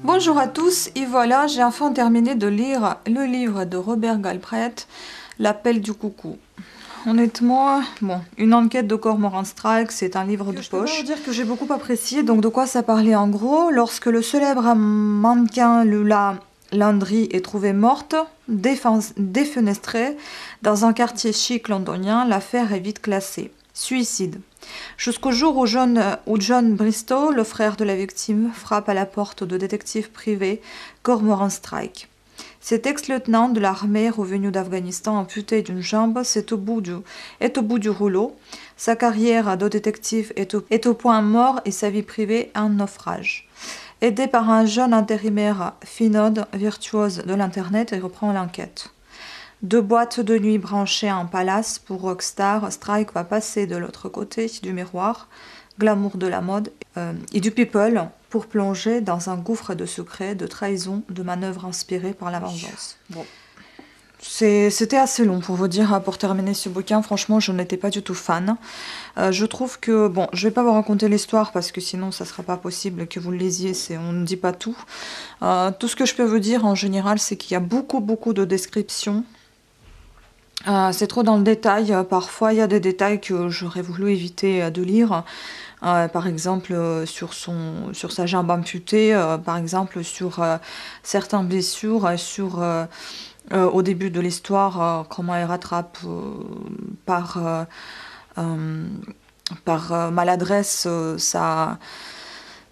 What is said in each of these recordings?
Bonjour à tous, et voilà, j'ai enfin terminé de lire le livre de Robert Galbraith, L'appel du coucou. Honnêtement, bon, une enquête de Cormoran Strike, c'est un livre de poche. Je peux pas vous dire que j'ai beaucoup apprécié, donc de quoi ça parlait en gros? Lorsque le célèbre mannequin Lula Landry est trouvée morte, défenestrée, dans un quartier chic londonien, l'affaire est vite classée. Suicide. Jusqu'au jour où John Bristow, le frère de la victime, frappe à la porte du détective privé Cormoran Strike. Cet ex-lieutenant de l'armée revenu d'Afghanistan amputé d'une jambe est au bout du rouleau. Sa carrière de détective est au point mort et sa vie privée un naufrage. Aidé par un jeune intérimaire finode, virtuose de l'Internet, il reprend l'enquête. 2 boîtes de nuit branchées à un palace pour Rockstar, Strike va passer de l'autre côté du miroir, glamour de la mode et du people, pour plonger dans un gouffre de secrets, de trahison, de manœuvres inspirées par la vengeance. Bon. C'était assez long pour vous dire, pour terminer ce bouquin. Franchement, je n'étais pas du tout fan. Je trouve que, bon, je vais pas vous raconter l'histoire parce que sinon ça sera pas possible que vous le lisiez, on ne dit pas tout. Tout ce que je peux vous dire en général, c'est qu'il y a beaucoup de descriptions. C'est trop dans le détail. Parfois, il y a des détails que j'aurais voulu éviter de lire. Par exemple, sur sa jambe amputée, par exemple, sur certaines blessures, au début de l'histoire, comment elle rattrape par maladresse sa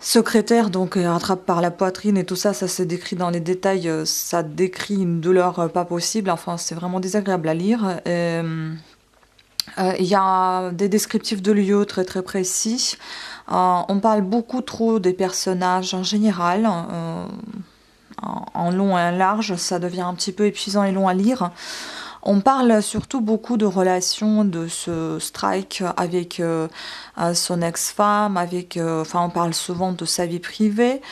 secrétaire, donc elle rattrape par la poitrine et tout ça, ça se décrit dans les détails, ça décrit une douleur pas possible, enfin c'est vraiment désagréable à lire. Il y a des descriptifs de lieux très précis. On parle beaucoup trop des personnages en général, en long et en large, ça devient un petit peu épuisant et long à lire. On parle surtout beaucoup de relations de ce Strike avec son ex-femme, on parle souvent de sa vie privée.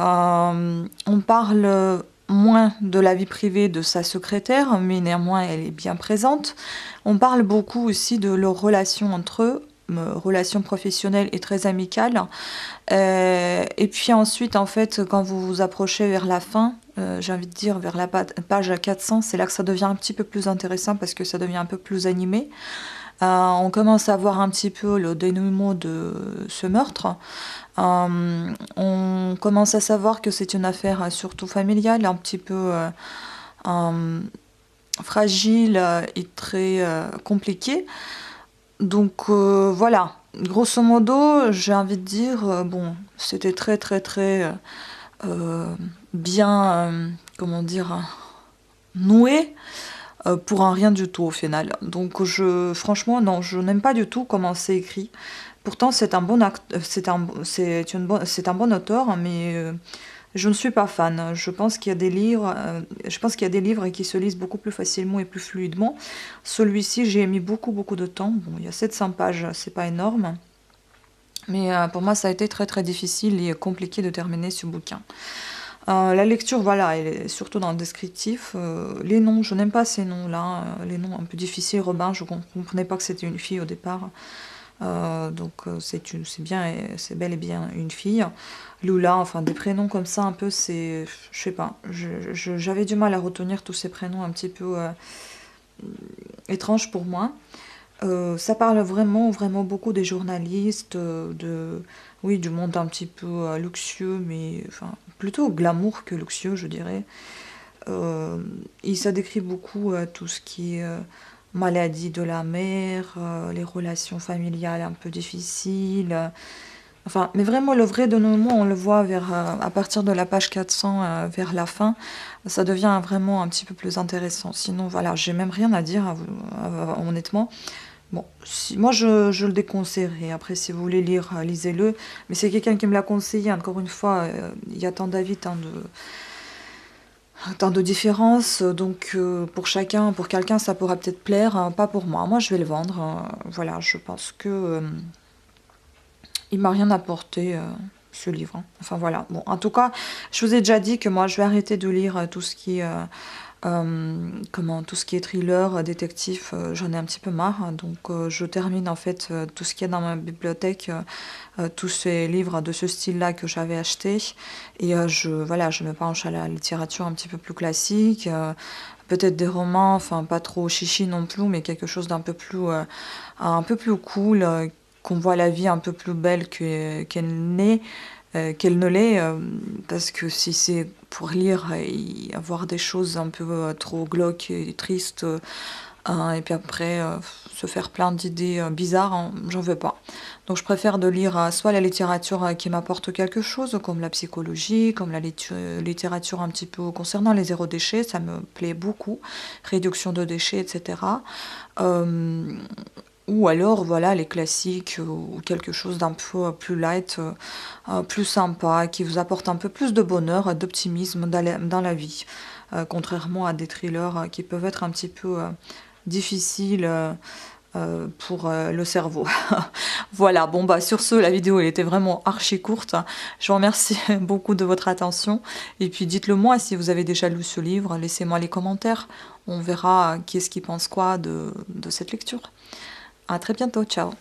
On parle moins de la vie privée de sa secrétaire, mais néanmoins elle est bien présente. On parle beaucoup aussi de leurs relations entre eux, relations professionnelles et très amicales. Et puis ensuite, en fait, quand vous vous approchez vers la fin, j'ai envie de dire vers la page 400, c'est là que ça devient un petit peu plus intéressant parce que ça devient un peu plus animé. On commence à voir un petit peu le dénouement de ce meurtre. On commence à savoir que c'est une affaire surtout familiale, un petit peu fragile et très compliquée. Donc voilà, grosso modo, j'ai envie de dire, bon, c'était très bien, comment dire, noué pour un rien du tout au final. Donc franchement, non, je n'aime pas du tout comment c'est écrit. Pourtant, c'est un bon auteur, mais je ne suis pas fan. Je pense qu'il y a des livres qui se lisent beaucoup plus facilement et plus fluidement. Celui-ci, j'ai mis beaucoup de temps. Bon, il y a 700 pages, c'est pas énorme. Mais pour moi, ça a été très difficile et compliqué de terminer ce bouquin. La lecture, voilà, elle est surtout dans le descriptif. Les noms, je n'aime pas ces noms-là. Les noms un peu difficiles. Robin, je ne comprenais pas que c'était une fille au départ. Donc c'est bel et bien une fille. Lula, enfin des prénoms comme ça un peu, je sais pas, j'avais du mal à retenir tous ces prénoms un petit peu étranges pour moi. Ça parle vraiment beaucoup des journalistes, du monde un petit peu luxueux, mais enfin plutôt glamour que luxueux, je dirais. Et ça décrit beaucoup tout ce qui est maladie de la mère, les relations familiales un peu difficiles. Enfin, mais vraiment, le vrai dénouement, on le voit à partir de la page 400 vers la fin. Ça devient vraiment un petit peu plus intéressant. Sinon, voilà, j'ai même rien à dire, honnêtement. Bon, moi, je le déconseillerais. Après, si vous voulez lire, lisez-le. Mais c'est quelqu'un qui me l'a conseillé. Encore une fois, il y a tant d'avis, tant de différences, donc pour quelqu'un ça pourra peut-être plaire, pas pour moi. Moi je vais le vendre, voilà, je pense que il m'a rien apporté ce livre. Enfin voilà, bon, en tout cas, je vous ai déjà dit que moi je vais arrêter de lire tout ce qui est Comment, tout ce qui est thriller, détective, j'en ai un petit peu marre, hein. Donc je termine en fait tout ce qu'il y a dans ma bibliothèque, tous ces livres de ce style-là que j'avais achetés, et voilà, je me penche à la littérature un petit peu plus classique, peut-être des romans, enfin pas trop chichi non plus, mais quelque chose un peu plus cool, qu'on voit la vie un peu plus belle qu'elle n'est. Qu'elle ne l'est, parce que si c'est pour lire et avoir des choses un peu trop glauques et tristes, hein, et puis après se faire plein d'idées bizarres, hein, j'en veux pas. Donc je préfère de lire soit la littérature qui m'apporte quelque chose, comme la psychologie, comme la littérature un petit peu concernant les zéro déchets, ça me plaît beaucoup, réduction de déchets, etc. Euh, ou alors, voilà, les classiques ou quelque chose d'un peu plus light, plus sympa, qui vous apporte un peu plus de bonheur, d'optimisme dans la vie. Contrairement à des thrillers qui peuvent être un petit peu difficiles pour le cerveau. Voilà, bon bah sur ce, la vidéo elle était vraiment archi courte. Je vous remercie beaucoup de votre attention. Et puis dites-le moi si vous avez déjà lu ce livre, laissez-moi les commentaires. On verra qui est-ce qui pense quoi de cette lecture. À très bientôt, ciao.